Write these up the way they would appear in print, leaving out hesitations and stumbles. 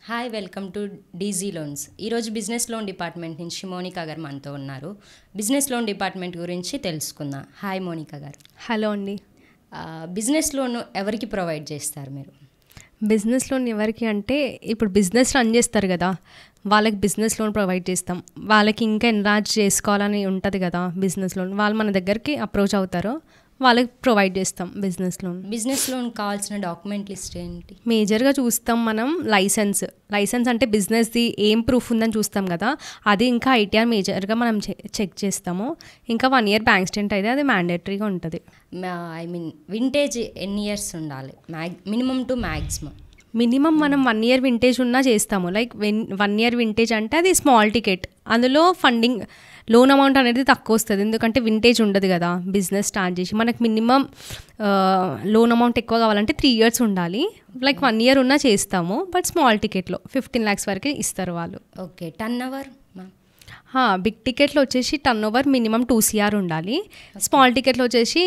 Hi welcome to DG loans. ఈరోజు business loan department నుంచి మోనికా గారు మనతో ఉన్నారు. బిజినెస్ లోన్ డిపార్ట్మెంట్ గురించి తెలుసుకుందాం. హాయ్ మోనికా గారు. హలో అండి. బిజినెస్ లోన్ ఎవరికి ప్రొవైడ్ చేస్తారు మీరు? బిజినెస్ లోన్ ఎవరికి అంటే ఇప్పుడు బిజినెస్ రన్ చేస్తారు కదా, వాళ్ళకి బిజినెస్ లోన్ ప్రొవైడ్ చేస్తాం. వాళ్ళకి ఇంకా ఎన్లార్జ్ చేసుకోవాలని ఉంటుంది కదా బిజినెస్ లోన్, వాళ్ళు మన దగ్గరికి అప్రోచ్ అవుతారో వాళ్ళకి ప్రొవైడ్ చేస్తాం బిజినెస్ లోన్. బిజినెస్ లోన్ కావాల్సిన డాక్యుమెంట్ లిస్ట్ ఏంటి? మేజర్గా చూస్తాం మనం లైసెన్స్ అంటే బిజినెస్ది ఏం ప్రూఫ్ ఉందని చూస్తాం కదా, అది ఇంకా ఐటీఆర్ మేజర్గా మనం చెక్ చేస్తాము. ఇంకా 1 year బ్యాంక్ స్టేట్మెంట్ అయితే అది మ్యాండేటరీగా ఉంటుంది. ఐ మీన్ వింటేజ్ ఎన్ని ఇయర్స్ ఉండాలి మినిమం టు మ్యాక్సిమం? మినిమం మనం 1 year వింటేజ్ ఉన్నా చేస్తాము. లైక్ 1 year వింటేజ్ అంటే అది స్మాల్ టికెట్, అందులో ఫండింగ్ లోన్ అమౌంట్ అనేది తక్కువ వస్తుంది, ఎందుకంటే వింటేజ్ ఉండదు కదా. బిజినెస్ స్టార్ట్ చేసి మనకు మినిమం లోన్ అమౌంట్ ఎక్కువ కావాలంటే 3 years ఉండాలి. లైక్ 1 year ఉన్నా చేస్తాము, బట్ స్మాల్ టికెట్లో 15 lakhs వరకు ఇస్తారు వాళ్ళు. ఓకే. Turn over? బిగ్ టికెట్లో వచ్చేసి టర్న్ ఓవర్ మినిమం 2 crore ఉండాలి. స్మాల్ టికెట్లో వచ్చేసి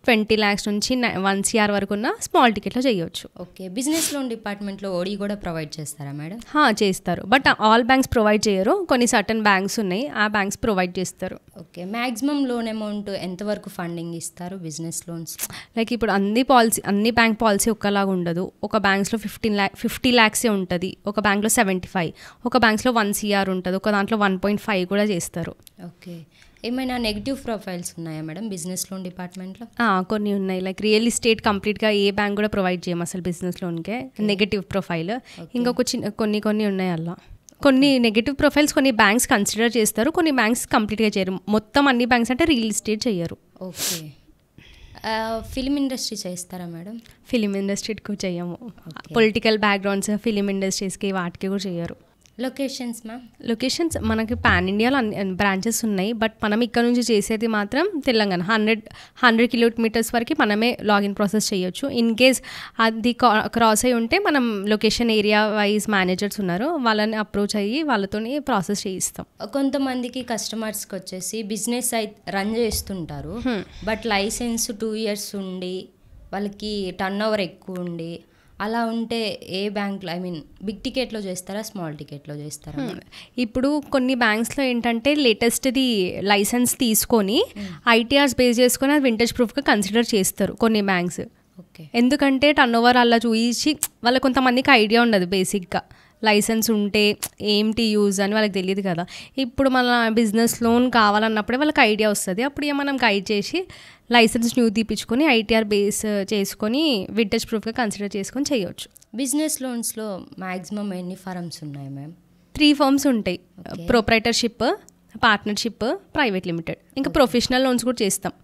20 lakhs నుంచి 1 crore వరకు ఉన్న స్మాల్ టికెట్లో చేయొచ్చు. ఓకే. బిజినెస్ లోన్ డిపార్ట్మెంట్లో ఓడి కూడా ప్రొవైడ్ చేస్తారా మేడం? చేస్తారు, బట్ ఆల్ బ్యాంక్స్ ప్రొవైడ్ చేయరు. కొన్ని సర్టన్ బ్యాంక్స్ ఉన్నాయి, ఆ బ్యాంక్స్ ప్రొవైడ్ చేస్తారు. ఓకే. మ్యాక్సిమం లోన్ అమౌంట్ ఎంతవరకు ఫండింగ్ ఇస్తారు బిజినెస్ లోన్స్? లైక్ ఇప్పుడు అన్ని బ్యాంక్ పాలసీ ఒక్కలాగా ఉండదు. ఒక బ్యాంక్స్లో 50 lakhs ఉంటుంది, ఒక బ్యాంక్లో 75, ఒక బ్యాంక్స్లో 1 crore ఉంటుంది, ఒక దాంట్లో 1.5 కూడా చేస్తారు. ఓకే. ఏమైనా నెగిటివ్ ప్రొఫైల్స్ ఉన్నాయా మేడం బిజినెస్ లోన్ డిపార్ట్మెంట్లో? కొన్ని ఉన్నాయి. లైక్ రియల్ ఎస్టేట్ కంప్లీట్గా ఏ బ్యాంక్ కూడా ప్రొవైడ్ చేయము అసలు బిజినెస్ లోన్కే, నెగిటివ్ ప్రొఫైల్. ఇంకొక కొన్ని ఉన్నాయి అలా. కొన్ని నెగిటివ్ ప్రొఫైల్స్ కొన్ని బ్యాంక్స్ కన్సిడర్ చేస్తారు, కొన్ని బ్యాంక్స్ కంప్లీట్గా చేయరు. మొత్తం అన్ని బ్యాంక్స్ అంటే రియల్ ఎస్టేట్ చేయరు. ఓకే. ఫిలిం ఇండస్ట్రీ చేస్తారా మేడం? ఫిలిం ఇండస్ట్రీకి చేయము. పొలిటికల్ బ్యాక్గ్రౌండ్స్ ఫిలిం ఇండస్ట్రీస్కి వాటికి కూడా చేయరు. Locations ma'am? లొకేషన్స్ మనకి పాన్ ఇండియాలో బ్రాంచెస్ ఉన్నాయి, బట్ మనం ఇక్కడ నుంచి చేసేది మాత్రం తెలంగాణ. 100 kilometers వరకు మనమే లాగిన్ ప్రాసెస్ చేయొచ్చు. ఇన్ కేస్ అది క్రాస్ అయి ఉంటే మనం లొకేషన్ ఏరియా వైజ్ మేనేజర్స్ ఉన్నారు, వాళ్ళని అప్రోచ్ అయ్యి వాళ్ళతో ప్రాసెస్ చేయిస్తాం. కొంతమందికి కస్టమర్స్కి వచ్చేసి బిజినెస్ రన్ చేస్తుంటారు, బట్ లైసెన్స్ 2 years ఉండి వాళ్ళకి టర్న్ ఓవర్ ఎక్కువ ఉండి అలా ఉంటే ఏ బ్యాంక్లో, ఐ మీన్ బిగ్ టికెట్లో చేస్తారా స్మాల్ టికెట్లో చేస్తారా? ఇప్పుడు కొన్ని బ్యాంక్స్లో ఏంటంటే లేటెస్ట్ది లైసెన్స్ తీసుకొని ఐటీఆర్స్ బేస్ చేసుకొని అది వింటేజ్ ప్రూఫ్గా కన్సిడర్ చేస్తారు కొన్ని బ్యాంక్స్. ఓకే. ఎందుకంటే టర్న్ ఓవర్ అలా చూసి వాళ్ళ కొంతమందికి ఐడియా ఉండదు, బేసిక్గా లైసెన్స్ ఉంటే ఏంటి యూజ్ అని వాళ్ళకి తెలియదు కదా. ఇప్పుడు మన బిజినెస్ లోన్ కావాలన్నప్పుడే వాళ్ళకి ఐడియా వస్తుంది, అప్పుడు మనం గైడ్ చేసి లైసెన్స్ న్యూ తీపించుకొని ఐటీఆర్ బేస్ చేసుకొని వింటేజ్ ప్రూఫ్గా కన్సిడర్ చేసుకొని చేయొచ్చు. బిజినెస్ లోన్స్లో మ్యాక్సిమం ఎన్ని ఫర్మ్స్ ఉన్నాయి మ్యామ్? 3 firms ఉంటాయి. Proprietorship, partnership, private limited. ఇంకా ప్రొఫెషనల్ లోన్స్ కూడా చేస్తాం.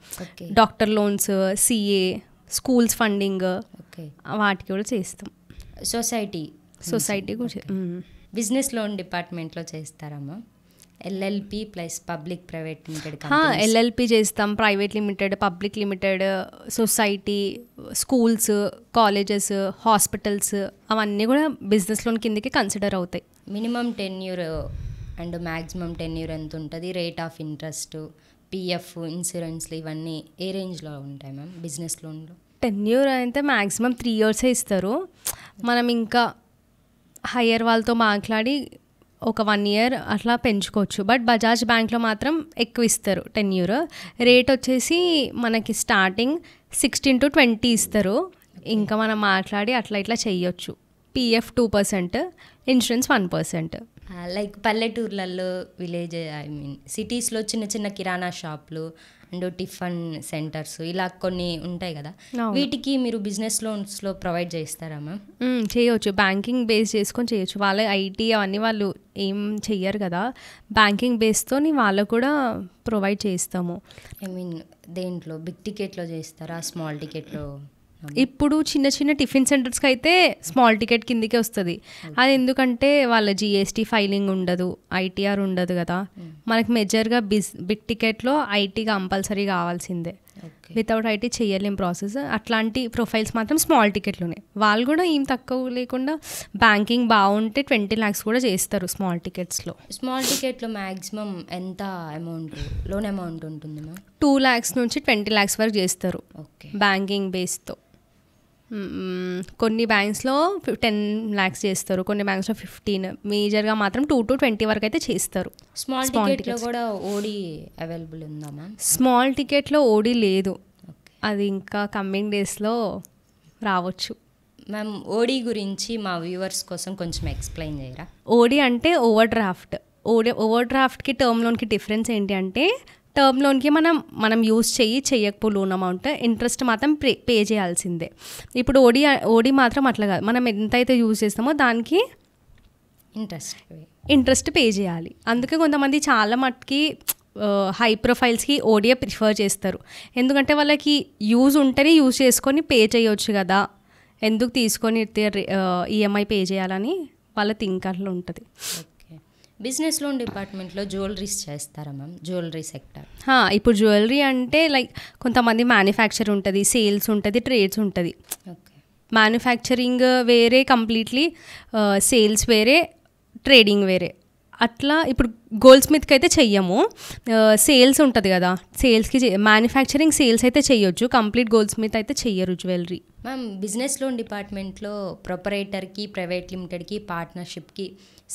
Doctor loans, CA, schools funding, వాటికి కూడా చేస్తాం. సొసైటీ కూడా. బిజినెస్ లోన్ డిపార్ట్మెంట్లో చేస్తారమ్మా? LLP plus public private limited? LLP చేస్తాం, private limited, public limited, society, schools, colleges, hospitals, అవన్నీ కూడా బిజినెస్ లోన్ కిందకి కన్సిడర్ అవుతాయి. Minimum tenure and maximum tenure ఎంత ఉంటుంది? రేట్ ఆఫ్ ఇంట్రెస్ట్, పిఎఫ్, ఇన్సూరెన్స్లు ఇవన్నీ ఏ రేంజ్లో ఉంటాయి మ్యామ్ బిజినెస్ లోన్లో? టెన్యూర్ అయితే మ్యాక్సిమం 3 years ఇస్తారు. మనం ఇంకా హయ్యర్ వాళ్ళతో మాట్లాడి ఒక 1 year అట్లా పెంచుకోవచ్చు, బట్ బజాజ్ బ్యాంక్లో మాత్రం ఎక్కువ ఇస్తారు టెన్యూర్. రేట్ వచ్చేసి మనకి స్టార్టింగ్ 16 to 20 ఇస్తారు. ఇంకా మనం మాట్లాడి అట్లా ఇట్లా చేయొచ్చు. PF 2%, insurance 1%. లైక్ పల్లెటూర్లలో, విలేజ్, ఐ మీన్ సిటీస్లో చిన్న చిన్న కిరాణా షాపులు అండ్ టిఫన్ సెంటర్స్ ఇలా కొన్ని ఉంటాయి కదా, వీటికి మీరు బిజినెస్ లోన్స్లో ప్రొవైడ్ చేస్తారా మ్యామ్? చేయొచ్చు, బ్యాంకింగ్ బేస్ చేసుకొని చేయొచ్చు. వాళ్ళ ఐటీ అవన్నీ వాళ్ళు ఏం చెయ్యరు కదా, బ్యాంకింగ్ బేస్తో వాళ్ళకు కూడా ప్రొవైడ్ చేస్తాము. ఐ మీన్ దేంట్లో బిగ్ టికెట్లో చేస్తారా స్మాల్ టికెట్లో? ఇప్పుడు చిన్న చిన్న టిఫిన్ సెంటర్స్కి అయితే స్మాల్ టికెట్ కిందికే వస్తుంది. అది ఎందుకంటే వాళ్ళ జిఎస్టీ ఫైలింగ్ ఉండదు, ఐటీఆర్ ఉండదు కదా. మనకి మేజర్గా బిగ్ టికెట్లో ఐటీ కంపల్సరీ కావాల్సిందే, వితౌట్ ఐటీ చేయలేం ప్రాసెస్. అట్లాంటి ప్రొఫైల్స్ మాత్రం స్మాల్ టికెట్లోనే. వాళ్ళు కూడా ఏం తక్కువ లేకుండా బ్యాంకింగ్ బాగుంటే 20 lakhs కూడా చేస్తారు స్మాల్ టికెట్స్లో. స్మాల్ టికెట్లో మ్యాక్సిమం ఎంత అమౌంట్ లోన్ అమౌంట్ ఉంటుంది మ్యామ్? 2 lakhs నుంచి 20 lakhs వరకు చేస్తారు బ్యాంకింగ్ బేస్తో. కొన్ని బ్యాంక్స్లో 10 lakhs చేస్తారు, కొన్ని బ్యాంక్స్లో 15, మేజర్గా మాత్రం 2 to 20 వరకు అయితే చేస్తారు. స్మాల్ టికెట్లో కూడా ఓడి అవైలబుల్ ఉందా మ్యామ్? స్మాల్ టికెట్లో ఓడి లేదు, అది ఇంకా కమింగ్ డేస్లో రావచ్చు. మ్యామ్ ఓడి గురించి మా వ్యూవర్స్ కోసం కొంచెం ఎక్స్ప్లెయిన్ చేయరా? ఓడి అంటే ఓవర్ డ్రాఫ్ట్కి టర్మ్ లోన్కి డిఫరెన్స్ ఏంటి అంటే, టర్మ్ లోన్కి మనం యూజ్ చెయ్యకపో లోన్ అమౌంట్ ఇంట్రెస్ట్ మాత్రం పే చేయాల్సిందే. ఇప్పుడు ఓడి మాత్రం అట్లా కాదు, మనం ఎంతైతే యూజ్ చేస్తామో దానికి ఇంట్రెస్ట్ పే చేయాలి. అందుకే కొంతమంది చాలా మట్టుకి హై ప్రొఫైల్స్కి ఓడియే ప్రిఫర్ చేస్తారు, ఎందుకంటే వాళ్ళకి యూజ్ ఉంటేనే యూజ్ చేసుకొని పే చేయొచ్చు కదా, ఎందుకు తీసుకొని ఈఎంఐ పే చేయాలని వాళ్ళ థింక్ అట్లా ఉంటుంది. బిజినెస్ లోన్ డిపార్ట్మెంట్లో జ్యువెలరీస్ చేస్తారా మ్యామ్? Jewellery sector. ఇప్పుడు జ్యువెలరీ అంటే లైక్ కొంతమంది మ్యానుఫ్యాక్చర్ ఉంటుంది, సేల్స్ ఉంటుంది, ట్రేడ్స్ ఉంటుంది. మ్యానుఫ్యాక్చరింగ్ వేరే కంప్లీట్లీ, సేల్స్ వేరే, ట్రేడింగ్ వేరే. అట్లా ఇప్పుడు గోల్డ్ స్మిత్కి అయితే చెయ్యము, సేల్స్ ఉంటుంది కదా, సేల్స్కి మ్యానుఫ్యాక్చరింగ్ సేల్స్ అయితే చెయ్యొచ్చు, కంప్లీట్ గోల్డ్ స్మిత్ అయితే చెయ్యరు జ్యువెలరీ. మ్యామ్ బిజినెస్ లోన్ డిపార్ట్మెంట్లో ప్రొపరేటర్కి, ప్రైవేట్ లిమిటెడ్కి, పార్ట్నర్షిప్కి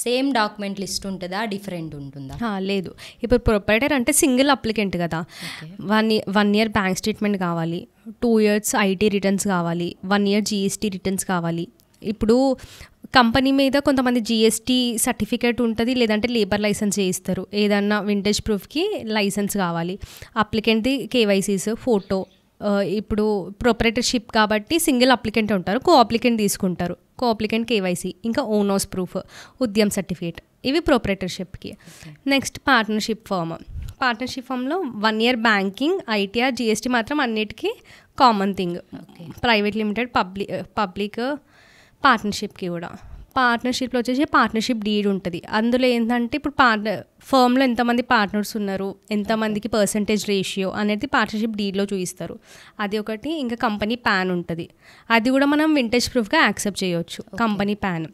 సేమ్ డాక్యుమెంట్ లిస్ట్ ఉంటుందా, డిఫరెంట్ ఉంటుందా? లేదు, ఇప్పుడు ప్రొపరేటర్ అంటే సింగిల్ అప్లికెంట్ కదా, 1 year బ్యాంక్ స్టేట్మెంట్ కావాలి, 2 years ఐటీ రిటర్న్స్ కావాలి, 1 year జీఎస్టీ రిటర్న్స్ కావాలి. ఇప్పుడు కంపెనీ మీద కొంతమంది జీఎస్టీ సర్టిఫికేట్ ఉంటుంది, లేదంటే లేబర్ లైసెన్స్ చేయిస్తారు, ఏదన్నా వింటేజ్ ప్రూఫ్కి లైసెన్స్ కావాలి, అప్లికెంట్ది కేవైసీస్, ఫోటో. ఇప్పుడు ప్రొపరేటర్షిప్ కాబట్టి సింగిల్ అప్లికెంట్ ఉంటారు, కో అప్లికెంట్ తీసుకుంటారు, కో అప్లికెంట్ కేవైసీ, ఇంకా own house proof, Udyam certificate, ఇవి ప్రొపరేటర్షిప్కి. నెక్స్ట్ పార్ట్నర్షిప్ ఫామ్లో 1 year బ్యాంకింగ్, ఐటీఆర్, జీఎస్టీ మాత్రం అన్నిటికీ common thing. Private limited, public పార్ట్నర్షిప్కి కూడా. పార్ట్నర్షిప్లో వచ్చేసి పార్ట్నర్షిప్ డీడ్ ఉంటుంది, అందులో ఏంటంటే ఇప్పుడు ఫర్మ్లో ఎంతమంది పార్ట్నర్స్ ఉన్నారు, ఎంతమందికి పర్సంటేజ్ రేషియో అనేది పార్ట్నర్షిప్ డీడ్లో చూపిస్తారు, అది ఒకటి. ఇంకా కంపెనీ ప్యాన్ ఉంటుంది, అది కూడా మనం వింటేజ్ ప్రూఫ్గా యాక్సెప్ట్ చేయొచ్చు, కంపెనీ ప్యాన్.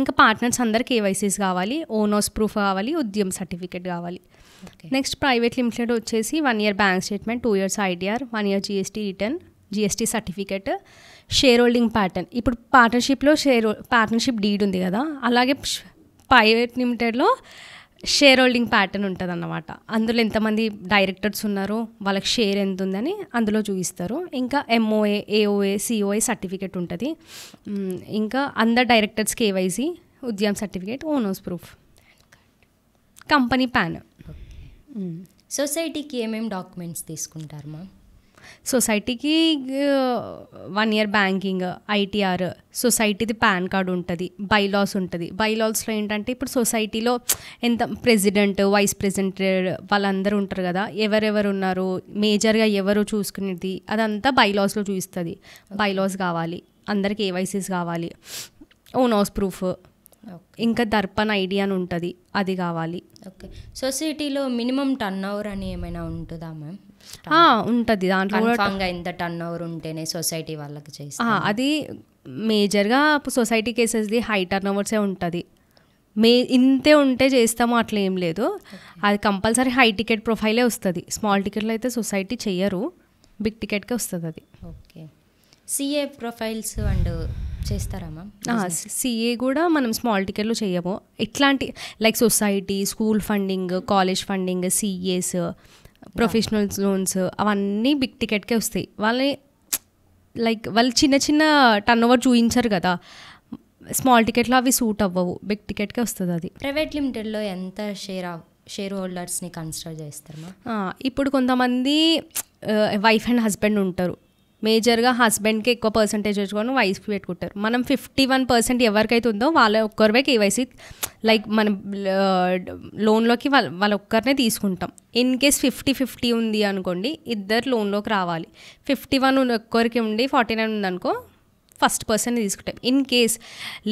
ఇంకా పార్ట్నర్స్ అందరు కేవైసీస్ కావాలి, ఓన్ హౌస్ ప్రూఫ్ కావాలి, ఉద్యమ్ సర్టిఫికేట్ కావాలి. నెక్స్ట్ ప్రైవేట్ లిమిటెడ్ వచ్చేసి 1 year bank statement, 2 years ITR, 1 year GST return, GST certificate, share holding pattern. ఇప్పుడు పార్ట్నర్షిప్లో పార్ట్నర్షిప్ డీడ్ ఉంది కదా, అలాగే ప్రైవేట్ లిమిటెడ్లో షేర్ హోల్డింగ్ ప్యాటర్న్ ఉంటుంది అన్నమాట. అందులో ఎంతమంది డైరెక్టర్స్ ఉన్నారో వాళ్ళకి షేర్ ఎంత ఉందని అందులో చూపిస్తారు. ఇంకా ఎంఓఏ, ఏఓఏ, సిఓఏ సర్టిఫికేట్ ఉంటుంది. ఇంకా అందరు directors KYC, Udyam certificate, own house proof, company PAN. సొసైటీకి ఏమేమి డాక్యుమెంట్స్ తీసుకుంటారు మ్యామ్? సొసైటీకి 1 year బ్యాంకింగ్, ఐటీఆర్, సొసైటీది పాన్ కార్డు ఉంటుంది, బైలాస్ ఉంటుంది. బైలాస్లో ఏంటంటే ఇప్పుడు సొసైటీలో ఎంత ప్రెసిడెంట్, వైస్ ప్రెసిడెంట్ వాళ్ళందరూ ఉంటారు కదా, ఎవరెవరు ఉన్నారు, మేజర్గా ఎవరు చూసుకునేది, అదంతా బైలాస్లో చూపిస్తుంది. బైలాస్ కావాలి, అందరికి కేవైసీస్ కావాలి, ఓన్ హౌస్ ప్రూఫ్, ఇంకా దర్పణ్ ఐడి అని ఉంటుంది, అది కావాలి. ఓకే. సొసైటీలో మినిమం టర్న్ ఓవర్ అని ఏమైనా ఉంటుందా మ్యామ్? ఉంటుంది, దాంట్లో ఎంత టర్న్ ఓవర్ ఉంటేనే సొసైటీ వాళ్ళకి చేస్తారు? అది మేజర్గా సొసైటీ కేసెస్ది హై టర్న్ ఓవర్సే ఉంటుంది, ఇంతే ఉంటే చేస్తాము అట్లా ఏం లేదు. అది కంపల్సరీ హై టికెట్ ప్రొఫైలే వస్తుంది, స్మాల్ టికెట్లో అయితే సొసైటీ చెయ్యరు, బిగ్ టికెట్కే వస్తుంది అది. ఓకే. సిఏ ప్రొఫైల్స్ అండ్ చేస్తారా మ్యామ్? సిఏ కూడా మనం స్మాల్ టికెట్లో చేయము. ఇట్లాంటి like society, school funding, college funding, CIs, professional loans, అవన్నీ బిగ్ టికెట్కే వస్తాయి. వాళ్ళు చిన్న చిన్న టర్న్ ఓవర్ చూపించారు కదా, స్మాల్ టికెట్లో అవి సూట్ అవ్వవు, బిగ్ టికెట్కే వస్తుంది అది. ప్రైవేట్ లిమిటెడ్లో ఎంత షేర్ హోల్డర్స్ని కన్సిడర్ చేస్తారు? ఇప్పుడు కొంతమంది వైఫ్ అండ్ హస్బెండ్ ఉంటారు, మేజర్గా హస్బెండ్కి ఎక్కువ పర్సంటేజ్ వచ్చుకొని వైఫ్కి పెట్టుకుంటారు. మనం 51% ఎవరికైతే ఉందో వాళ్ళ ఒక్కరివే కేవైసీ, లైక్ మనం లోన్లోకి వాళ్ళ ఒక్కరినే తీసుకుంటాం. ఇన్ కేస్ 50-50 ఉంది అనుకోండి, ఇద్దరు లోన్లోకి రావాలి. 51 ఒక్కరికి ఉండి 49 ఉందనుకో, ఫస్ట్ పర్సన్ తీసుకుంటాం. ఇన్ కేస్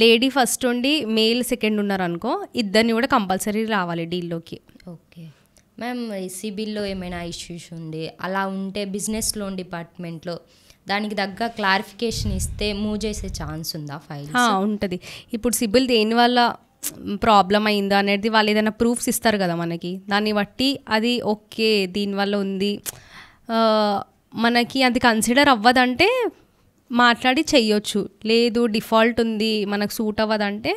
లేడీ ఫస్ట్ ఉండి మేల్ సెకండ్ ఉన్నారనుకో, ఇద్దరిని కూడా కంపల్సరీ రావాలి డీల్లోకి. ఓకే మ్యామ్, సిబిల్లో ఏమైనా ఇష్యూస్ ఉంది అలా ఉంటే బిజినెస్ లోన్ డిపార్ట్మెంట్లో దానికి తగ్గ క్లారిఫికేషన్ ఇస్తే మూవ్ చేసే ఛాన్స్ ఉందా ఫైల్? ఉంటుంది. ఇప్పుడు సిబిల్ దేనివల్ల ప్రాబ్లం అయిందా అనేది వాళ్ళు ఏదైనా ప్రూఫ్స్ ఇస్తారు కదా మనకి, దాన్ని బట్టి అది ఓకే దీనివల్ల ఉంది, మనకి అది కన్సిడర్ అవ్వదంటే మాట్లాడి చెయ్యొచ్చు. లేదు డిఫాల్ట్ ఉంది మనకు సూట్ అవ్వదంటే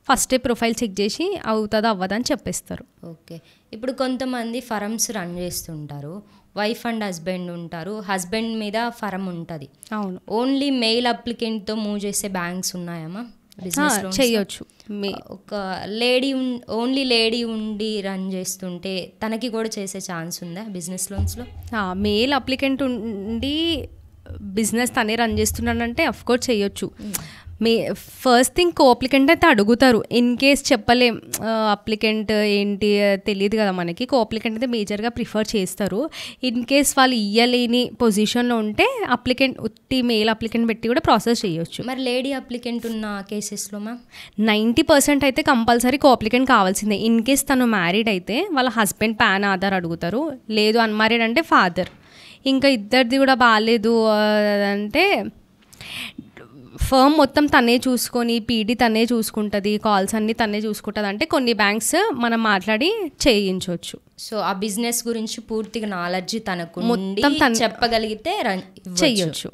ఫస్టే ప్రొఫైల్ చెక్ చేసి అవుతుందా అవ్వదని చెప్పేస్తారు. ఓకే. ఇప్పుడు కొంతమంది ఫరమ్స్ రన్ చేస్తుంటారు, వైఫ్ అండ్ హస్బెండ్ ఉంటారు, హస్బెండ్ మీద ఫరం ఉంటుంది. అవును, ఓన్లీ మెయిల్ అప్లికెంట్తో మూవ్ చేసే బ్యాంక్స్ ఉన్నాయమ్మా బిజినెస్ లోన్స్? చెయ్యొచ్చు. ఒక లేడీ ఓన్లీ లేడీ ఉండి రన్ చేస్తుంటే తనకి కూడా చేసే ఛాన్స్ ఉందా బిజినెస్ లోన్స్లో? మెయిల్ అప్లికెంట్ ఉండి బిజినెస్ తనే రన్ చేస్తున్నాడంటే అఫ్కోర్స్ చెయ్యొచ్చు. ఫస్ట్ థింగ్ కో అప్లికెంట్ అయితే అడుగుతారు. ఇన్ కేస్ చెప్పలేం అప్లికెంట్ ఏంటి తెలియదు కదా మనకి, కో అప్లికెంట్ అయితే మేజర్గా ప్రిఫర్ చేస్తారు. ఇన్ కేస్ వాళ్ళు ఇయ్యలేని పొజిషన్లో ఉంటే అప్లికెంట్ ఉత్తి మెయిల్ అప్లికెంట్ పెట్టి కూడా ప్రాసెస్ చేయొచ్చు. మరి లేడీ అప్లికెంట్ ఉన్న కేసెస్లో మ్యామ్ 90% అయితే కంపల్సరీ కో అప్లికెంట్ కావాల్సిందే. ఇన్ కేస్ తను మ్యారీడ్ అయితే వాళ్ళ హస్బెండ్ పాన్ ఆధార్ అడుగుతారు, లేదు అన్మ్యారీడ్ అంటే ఫాదర్. ఇంకా ఇద్దరిది కూడా బాగాలేదు అంటే ఫర్మ్ మొత్తం తనే చూసుకొని పీడీ తనే చూసుకుంటుంది, కాల్స్ అన్నీ తనే చూసుకుంటుంది అంటే కొన్ని బ్యాంక్స్ మనం మాట్లాడి చేయించవచ్చు. సో ఆ బిజినెస్ గురించి పూర్తిగా నాలెడ్జ్ తనకు మొత్తం చెప్పగలిగితే చెయ్యొచ్చు.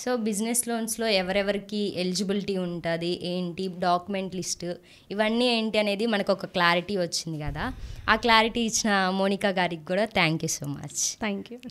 సో బిజినెస్ లోన్స్లో ఎవరెవరికి ఎలిజిబిలిటీ ఉంటుంది, ఏంటి డాక్యుమెంట్ లిస్ట్, ఇవన్నీ ఏంటి అనేది మనకు ఒక క్లారిటీ వచ్చింది కదా. ఆ క్లారిటీ ఇచ్చిన మోనికా గారికి కూడా thank you so much. Thank you.